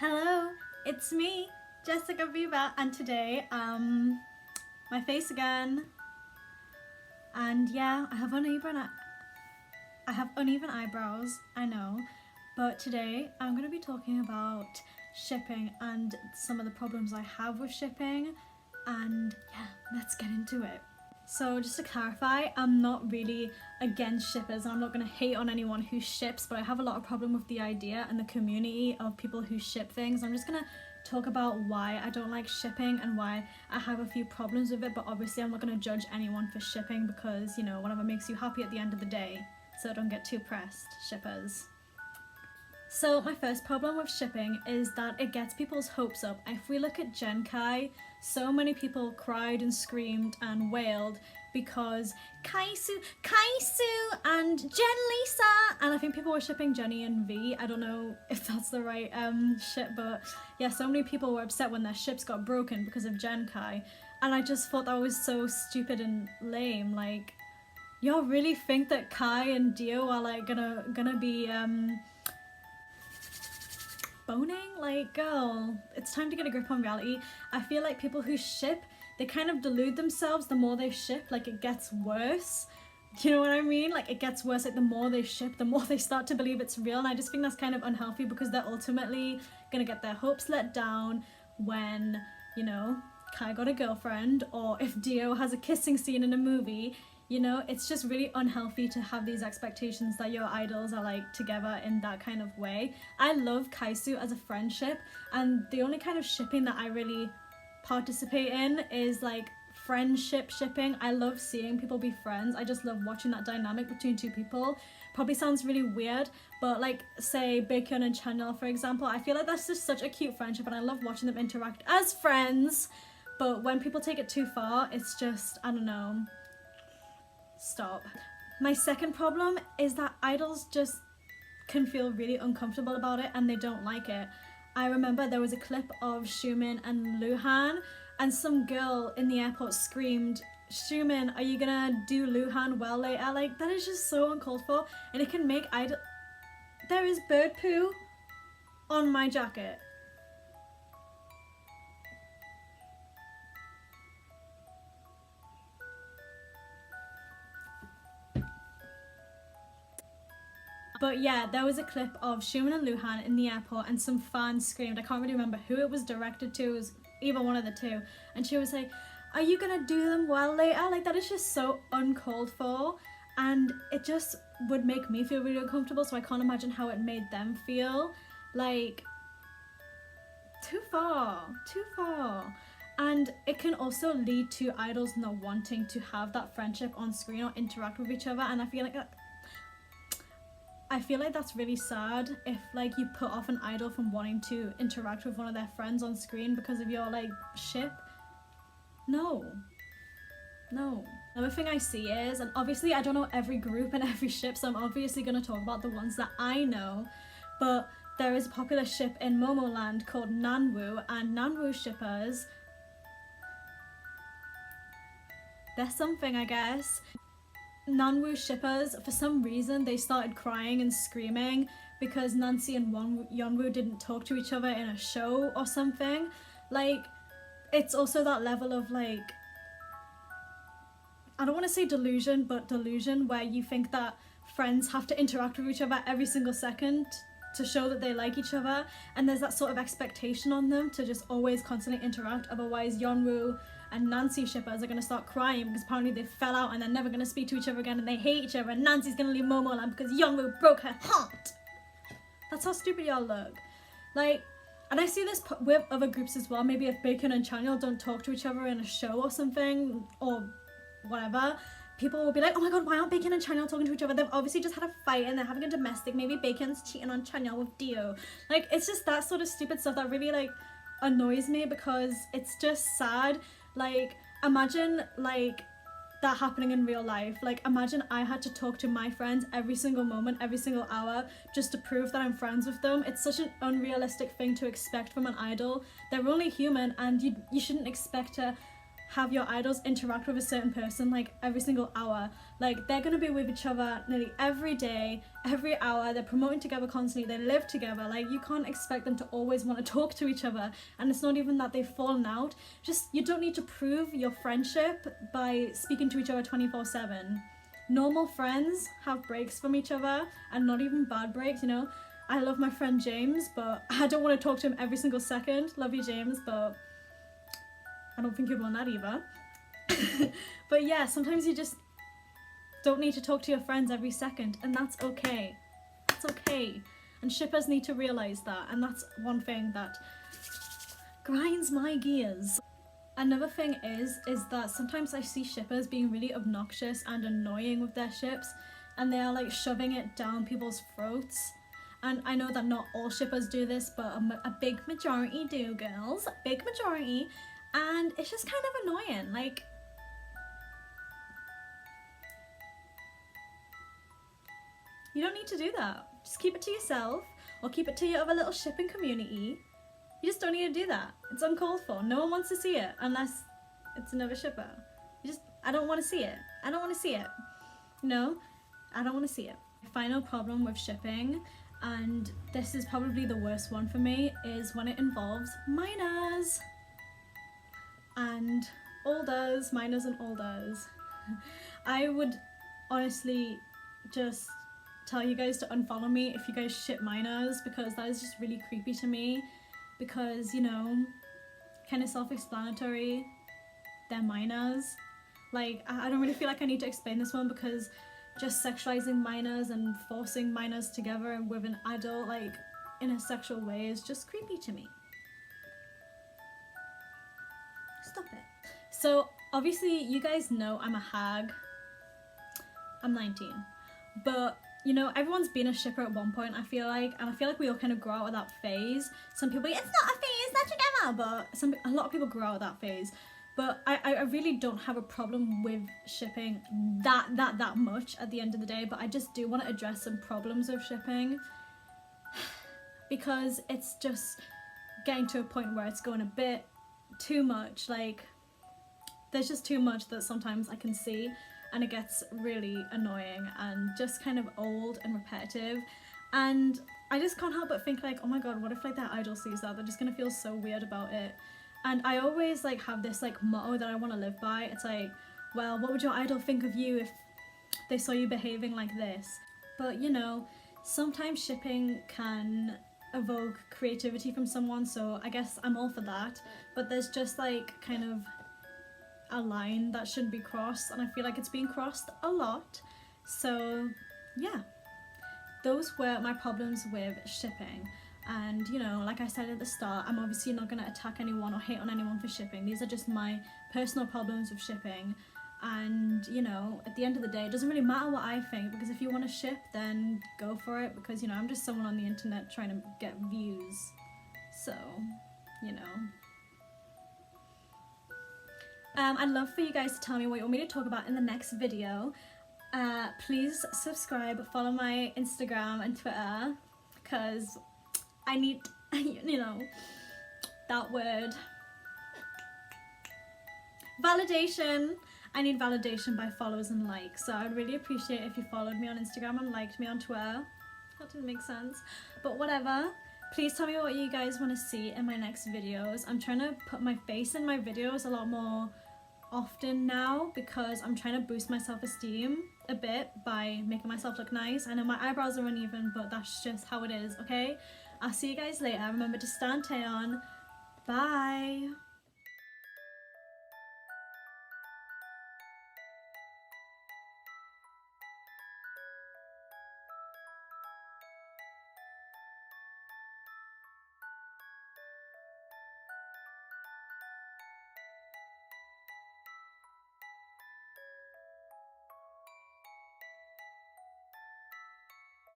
Hello, it's me, Jessica Viva, and today, my face again, and yeah, I have uneven eyebrows, I know, but today I'm going to be talking about shipping and some of the problems I have with shipping, and yeah, let's get into it. So just to clarify, I'm not really against shippers and I'm not going to hate on anyone who ships, but I have a lot of problem with the idea and the community of people who ship things. I'm just going to talk about why I don't like shipping and why I have a few problems with it, but obviously I'm not going to judge anyone for shipping because, you know, whatever makes you happy at the end of the day. So don't get too pressed, shippers. So my first problem with shipping is that it gets people's hopes up. If we look at Genkai, so many people cried and screamed and wailed because Kaisu and Jen Lisa, and I think people were shipping Jenny and V. I don't know if that's the right ship, but yeah, so many people were upset when their ships got broken because of Genkai, and I just thought that was so stupid and lame. Like, y'all really think that Kai and Dio are like gonna be boning? Like, girl, it's time to get a grip on reality. I feel like people who ship, they kind of delude themselves the more they ship, like it gets worse. You know what I mean? Like it gets worse, like the more they ship, the more they start to believe it's real, and I just think that's kind of unhealthy because they're ultimately gonna get their hopes let down when, you know, Kai got a girlfriend, or if Dio has a kissing scene in a movie. You know, it's just really unhealthy to have these expectations that your idols are like together in that kind of way. I love Kaisu as a friendship, and the only kind of shipping that I really participate in is like friendship shipping. I love seeing people be friends. I just love watching that dynamic between two people. Probably sounds really weird, but like say Baekhyun and Chanyeol, for example, I feel like that's just such a cute friendship and I love watching them interact as friends. But when people take it too far, it's just, I don't know. Stop. My second problem is that idols just can feel really uncomfortable about it and they don't like it. I remember there was a clip of Xiumin and Luhan, and some girl in the airport screamed, "Xiumin, are you gonna do Luhan well later?" Like, that is just so uncalled for, and it can make idol. There is bird poo on my jacket. But yeah, there was a clip of Xiumin and Luhan in the airport and some fans screamed. I can't really remember who it was directed to. It was either one of the two. And she was like, "Are you gonna do them well later?" Like, that is just so uncalled for. And it just would make me feel really uncomfortable, so I can't imagine how it made them feel. Like, too far. And it can also lead to idols not wanting to have that friendship on screen or interact with each other. And I feel like that's really sad if like you put off an idol from wanting to interact with one of their friends on screen because of your like ship. No. Another thing I see is, and obviously I don't know every group and every ship, so I'm obviously going to talk about the ones that I know, but there is a popular ship in Momoland called Nanwoo, and Nanwoo shippers, they're something, I guess. Nanwoo shippers, for some reason, they started crying and screaming because Nancy and Yeonwoo didn't talk to each other in a show or something. Like, it's also that level of like, I don't want to say delusion, but delusion where you think that friends have to interact with each other every single second to show that they like each other, and there's that sort of expectation on them to just always constantly interact, otherwise Yeonwoo and Nancy shippers are going to start crying because apparently they fell out and they're never going to speak to each other again and they hate each other, and Nancy's going to leave Momoland because Yeonwoo broke her heart. That's how stupid y'all look. Like, and I see this with other groups as well. Maybe if Baekhyun and Chanyeol don't talk to each other in a show or something, or whatever, people will be like, "Oh my god, why aren't Baekhyun and Chanyeol talking to each other? They've obviously just had a fight and they're having a domestic. Maybe Baekhyun's cheating on Chanyeol with Dio." Like, it's just that sort of stupid stuff that really like annoys me because it's just sad. Like, imagine like that happening in real life. Like, imagine I had to talk to my friends every single moment, every single hour, just to prove that I'm friends with them. It's such an unrealistic thing to expect from an idol. They're only human, and you shouldn't expect to have your idols interact with a certain person like every single hour. Like they're gonna be with each other nearly every day, every hour. They're promoting together constantly. They live together. Like you can't expect them to always want to talk to each other. And it's not even that they've fallen out. Just you don't need to prove your friendship by speaking to each other 24/7. Normal friends have breaks from each other, and not even bad breaks, you know. I love my friend James, but I don't want to talk to him every single second. Love you, James, but I don't think you'd want that either. But yeah, sometimes you just don't need to talk to your friends every second, and that's okay. That's okay. And shippers need to realise that, and that's one thing that grinds my gears. Another thing is that sometimes I see shippers being really obnoxious and annoying with their ships, and they are like shoving it down people's throats. And I know that not all shippers do this, but a big majority do, girls. A big majority. And it's just kind of annoying. Like, you don't need to do that. Just keep it to yourself, or keep it to your other little shipping community. You just don't need to do that. It's uncalled for. No one wants to see it unless it's another shipper. I don't want to see it. I don't want to see it. No, I don't want to see it. My final problem with shipping, and this is probably the worst one for me, is when it involves minors. And olders, minors and olders. I would honestly just tell you guys to unfollow me if you guys ship minors, because that is just really creepy to me. Because, you know, kind of self-explanatory, they're minors. Like, I don't really feel like I need to explain this one, because just sexualizing minors and forcing minors together and with an adult, like, in a sexual way is just creepy to me. Stop it. So, obviously, you guys know I'm a hag. I'm 19. But, you know, everyone's been a shipper at one point, I feel like, and I feel like we all kind of grow out of that phase. Some people, it's not a phase, they're together, but a lot of people grow out of that phase. But I really don't have a problem with shipping that much at the end of the day, but I just do want to address some problems with shipping, because it's just getting to a point where it's going a bit too much. Like, there's just too much that sometimes I can see, and it gets really annoying and just kind of old and repetitive, and I just can't help but think like, oh my god, what if like their idol sees that? They're just gonna feel so weird about it. And I always like have this like motto that I want to live by. It's like, well, what would your idol think of you if they saw you behaving like this? But you know, sometimes shipping can evoke creativity from someone, so I guess I'm all for that. But there's just like kind of a line that shouldn't be crossed, and I feel like it's being crossed a lot. So yeah, those were my problems with shipping. And you know, like I said at the start, I'm obviously not going to attack anyone or hate on anyone for shipping. These are just my personal problems with shipping. And you know, at the end of the day, it doesn't really matter what I think, because if you want to ship, then go for it, because you know, I'm just someone on the internet trying to get views. So, you know. I'd love for you guys to tell me what you want me to talk about in the next video. Please subscribe, follow my Instagram and Twitter, because I need, you know, that word. Validation. I need validation by followers and likes. So I'd really appreciate if you followed me on Instagram and liked me on Twitter. That didn't make sense. But whatever. Please tell me what you guys want to see in my next videos. I'm trying to put my face in my videos a lot more often now, because I'm trying to boost my self-esteem a bit by making myself look nice. I know my eyebrows are uneven, but that's just how it is, okay? I'll see you guys later. Remember to stand Taeyeon. Bye!